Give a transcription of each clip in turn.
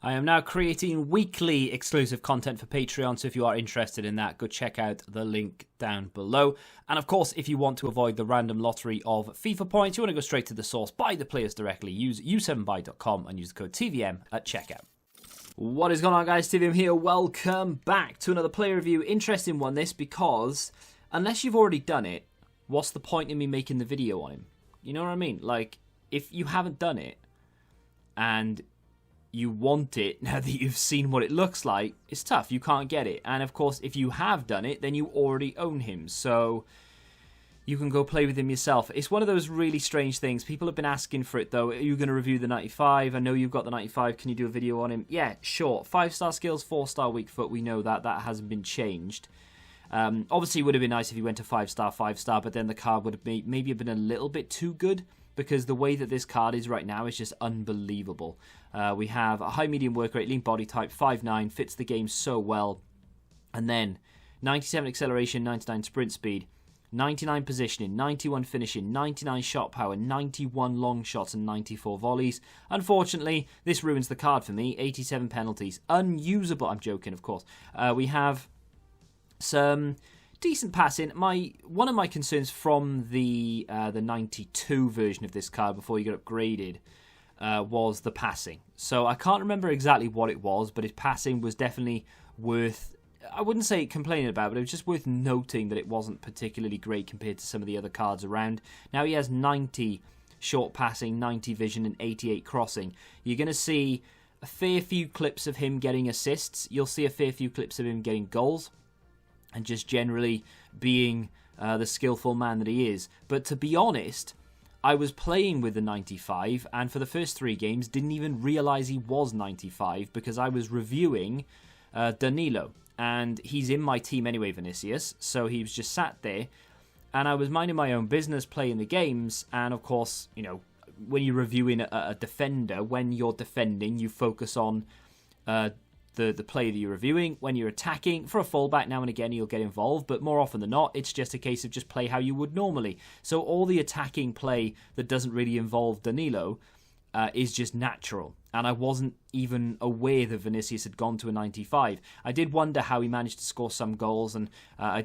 I am now creating weekly exclusive content for Patreon, so if you are interested in that, go check out the link down below. And of course, if you want to avoid the random lottery of FIFA points, you want to go straight to the source, buy the players directly, use u7buy.com and use the code TVM at checkout. What is going on, guys? TVM here. Welcome back to another player review. Interesting one, this, because unless you've already done it, what's the point in me making the video on him? You know what I mean? Like, if you haven't done it and you want it now that you've seen what it looks like, it's tough. You can't get it. And of course, if you have done it, then you already own him. So you can go play with him yourself. It's one of those really strange things. People have been asking for it, though. Are you going to review the 95? I know you've got the 95. Can you do a video on him? Yeah, sure. 5-star skills, 4-star weak foot. We know that. That hasn't been changed. Obviously, it would have been nice if you went to 5-star, 5-star, but then the card would have maybe been a little bit too good, because the way that this card is right now is just unbelievable. We have a high medium work rate, lean body type, 5'9", fits the game so well. And then 97 acceleration, 99 sprint speed, 99 positioning, 91 finishing, 99 shot power, 91 long shots, and 94 volleys. Unfortunately, this ruins the card for me. 87 penalties. Unusable. I'm joking, of course. We have some decent passing. One of my concerns from the 92 version of this card before you get upgraded was the passing. So I can't remember exactly what it was, but his passing was definitely worth, I wouldn't say complaining about, but it was just worth noting that it wasn't particularly great compared to some of the other cards around. Now he has 90 short passing, 90 vision, and 88 crossing. You're going to see a fair few clips of him getting assists. You'll see a fair few clips of him getting goals, and just generally being the skillful man that he is. But to be honest, I was playing with the 95, and for the first 3 games, didn't even realise he was 95, because I was reviewing Danilo, and he's in my team anyway, Vinicius, so he was just sat there, and I was minding my own business, playing the games, and of course, you know, when you're reviewing a defender, when you're defending, you focus on the player that you're reviewing. When you're attacking, for a fullback, now and again you'll get involved, but more often than not, it's just a case of just play how you would normally. So all the attacking play that doesn't really involve Danilo is just natural. And I wasn't even aware that Vinicius had gone to a 95. I did wonder how he managed to score some goals, and I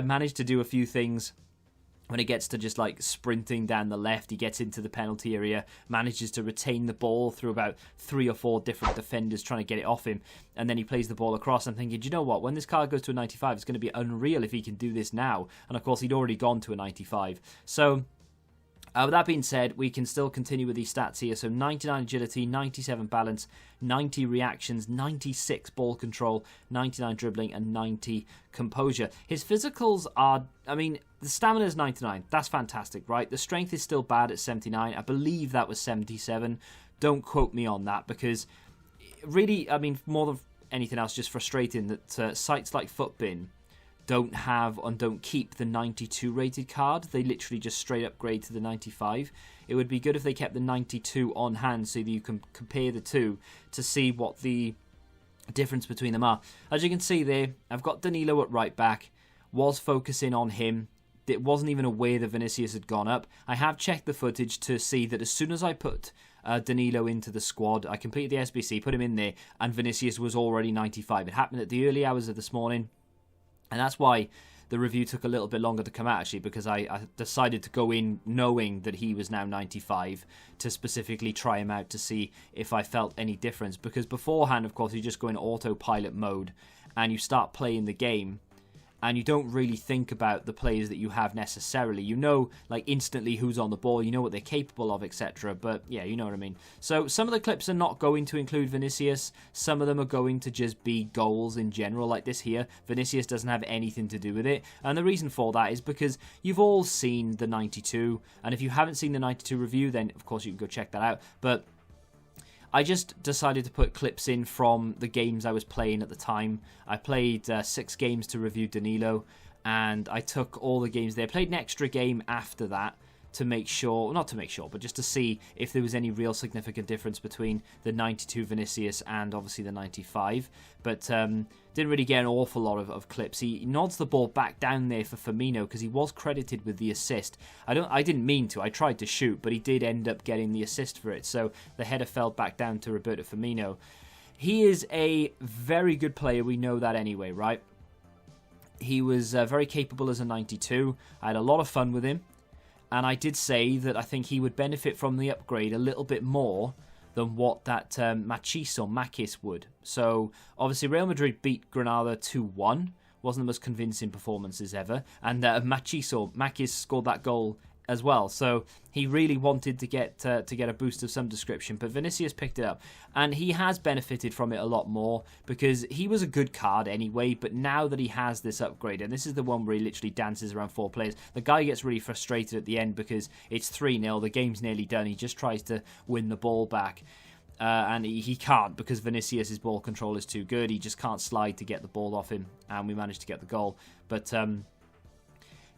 managed to do a few things. When it gets to just like sprinting down the left, he gets into the penalty area, manages to retain the ball through about 3 or 4 different defenders trying to get it off him, and then he plays the ball across. I'm thinking, you know what, when this card goes to a 95, it's going to be unreal if he can do this now. And of course, he'd already gone to a 95. So with that being said, we can still continue with these stats here. So 99 agility, 97 balance, 90 reactions, 96 ball control, 99 dribbling, and 90 composure. His physicals are, I mean, the stamina is 99. That's fantastic, right? The strength is still bad at 79. I believe that was 77. Don't quote me on that, because really, I mean, more than anything else, just frustrating that sites like Footbin don't have and don't keep the 92 rated card. They literally just straight upgrade to the 95. It would be good if they kept the 92 on hand so that you can compare the two to see what the difference between them are. As you can see there, I've got Danilo at right back. Was focusing on him. It wasn't even aware that Vinicius had gone up. I have checked the footage to see that as soon as I put Danilo into the squad, I completed the SBC, put him in there, and Vinicius was already 95. It happened at the early hours of this morning. And that's why the review took a little bit longer to come out, actually, because I decided to go in knowing that he was now 95 to specifically try him out to see if I felt any difference. Because beforehand, of course, you just go in autopilot mode and you start playing the game, and you don't really think about the players that you have necessarily. You know, like, instantly who's on the ball, you know what they're capable of, etc. But, yeah, you know what I mean. So, some of the clips are not going to include Vinicius. Some of them are going to just be goals in general, like this here. Vinicius doesn't have anything to do with it. And the reason for that is because you've all seen the 92. And if you haven't seen the 92 review, then, of course, you can go check that out. But I just decided to put clips in from the games I was playing at the time. I played 6 games to review Danilo, and I took all the games there. I played an extra game after that to make sure, not to make sure, but just to see if there was any real significant difference between the 92 Vinicius and obviously the 95. But didn't really get an awful lot of clips. He nods the ball back down there for Firmino because he was credited with the assist. I didn't mean to. I tried to shoot, but he did end up getting the assist for it. So the header fell back down to Roberto Firmino. He is a very good player. We know that anyway, right? He was very capable as a 92. I had a lot of fun with him. And I did say that I think he would benefit from the upgrade a little bit more than what that Makis would. So, obviously, Real Madrid beat Granada 2-1. Wasn't the most convincing performances ever. And Makis scored that goal as well. So, he really wanted to get a boost of some description. But Vinicius picked it up. And he has benefited from it a lot more because he was a good card anyway. But now that he has this upgrade, and this is the one where he literally dances around 4 players, the guy gets really frustrated at the end because it's 3-0. The game's nearly done. He just tries to win the ball back. And he can't because Vinicius' ball control is too good. He just can't slide to get the ball off him. And we managed to get the goal. But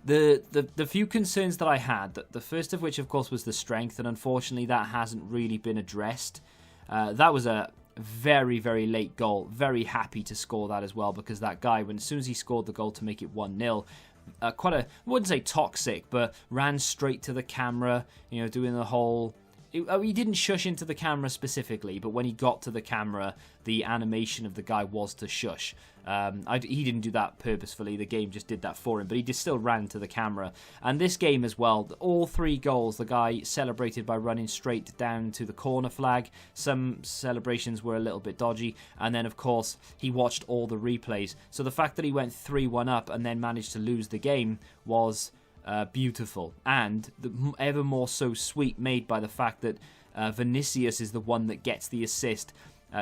the few concerns that I had, the first of which, of course, was the strength. And unfortunately, that hasn't really been addressed. That was a very, very late goal. Very happy to score that as well because that guy, as soon as he scored the goal to make it 1-0, quite a, I wouldn't say toxic, but ran straight to the camera, doing the whole... He didn't shush into the camera specifically, but when he got to the camera, the animation of the guy was to shush. He didn't do that purposefully. The game just did that for him, but he just still ran to the camera. And this game as well, all 3 goals, the guy celebrated by running straight down to the corner flag. Some celebrations were a little bit dodgy. And then, of course, he watched all the replays. So the fact that he went 3-1 up and then managed to lose the game was... beautiful, and ever more so sweet made by the fact that Vinicius is the one that gets the assist.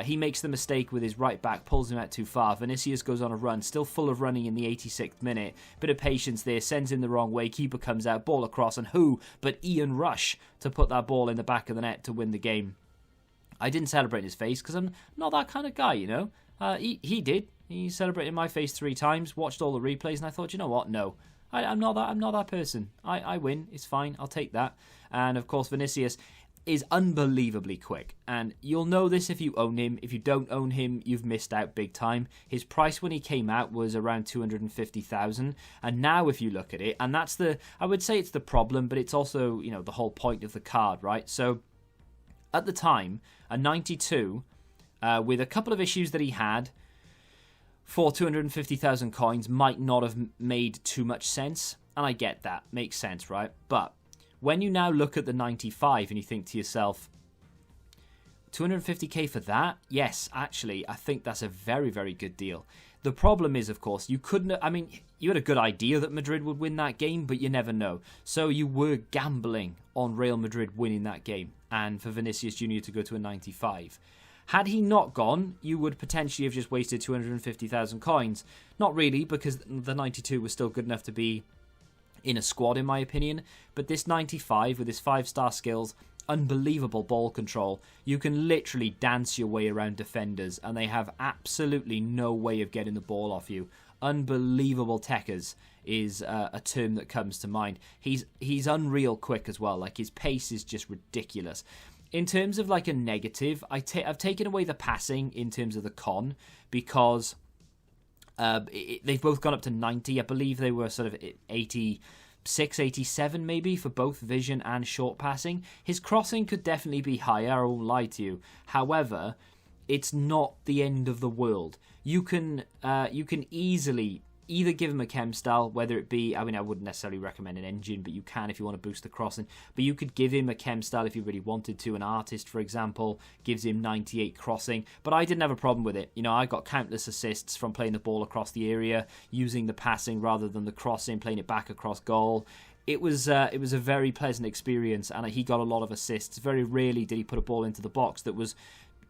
He makes the mistake with his right back, pulls him out too far. Vinicius goes on a run, still full of running in the 86th minute. Bit of patience there, sends him the wrong way. Keeper comes out, ball across, and who but Ian Rush to put that ball in the back of the net to win the game. I didn't celebrate in his face because I'm not that kind of guy, He did. He celebrated in my face 3 times, watched all the replays, and I thought, you know what? No. I'm not that person. I win. It's fine. I'll take that. And of course, Vinicius is unbelievably quick. And you'll know this if you own him. If you don't own him, you've missed out big time. His price when he came out was around 250,000. And now if you look at it, and I would say it's the problem, but it's also, the whole point of the card, right? So at the time, a 92, with a couple of issues that he had, for 250,000 coins might not have made too much sense. And I get that. Makes sense, right? But when you now look at the 95 and you think to yourself, 250k for that? Yes, actually, I think that's a very, very good deal. The problem is, of course, you had a good idea that Madrid would win that game, but you never know. So you were gambling on Real Madrid winning that game and for Vinicius Jr. to go to a 95. Had he not gone, you would potentially have just wasted 250,000 coins. Not really, because the 92 was still good enough to be in a squad, in my opinion. But this 95, with his 5-star skills, unbelievable ball control, you can literally dance your way around defenders, and they have absolutely no way of getting the ball off you. Unbelievable techers is a term that comes to mind. He's unreal quick as well. His pace is just ridiculous. In terms of a negative, I've taken away the passing in terms of the con because they've both gone up to 90. I believe they were sort of 86, 87 maybe for both vision and short passing. His crossing could definitely be higher, I won't lie to you. However, it's not the end of the world. You can easily either give him a chem style, whether it be, I wouldn't necessarily recommend an engine, but you can if you want to boost the crossing. But you could give him a chem style if you really wanted to. An artist, for example, gives him 98 crossing. But I didn't have a problem with it. I got countless assists from playing the ball across the area, using the passing rather than the crossing, playing it back across goal. It was a very pleasant experience, and he got a lot of assists. Very rarely did he put a ball into the box that was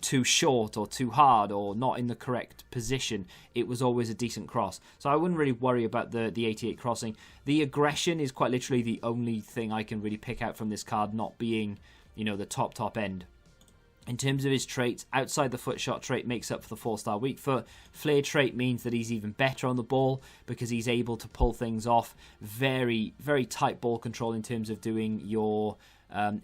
too short or too hard or not in the correct position. It was always a decent cross. So I wouldn't really worry about the 88 crossing. The aggression is quite literally the only thing I can really pick out from this card not being, the top end. In terms of his traits, outside the foot shot trait makes up for the 4-star weak foot. Flair trait means that he's even better on the ball because he's able to pull things off. Very, very tight ball control in terms of doing your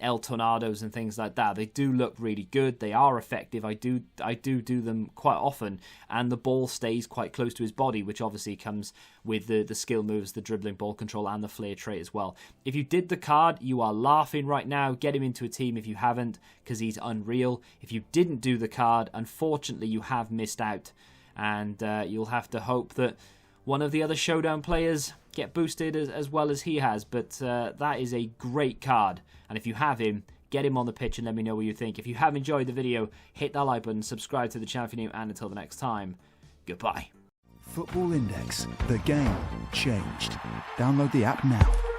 El Tornados and things like that. They do look really good. They are effective. I do them quite often, and the ball stays quite close to his body, which obviously comes with the skill moves, the dribbling, ball control, and the flair trait as well. If you did the card, you are laughing right now. Get him into a team if you haven't, because he's unreal. If you didn't do the card, unfortunately you have missed out, and you'll have to hope that one of the other Showdown players get boosted as well as he has. But that is a great card, and if you have him, get him on the pitch and let me know what you think. If you have enjoyed the video, hit that like button, subscribe to the channel if you're new, and until the next time, goodbye. Football Index. The game changed. Download the app now.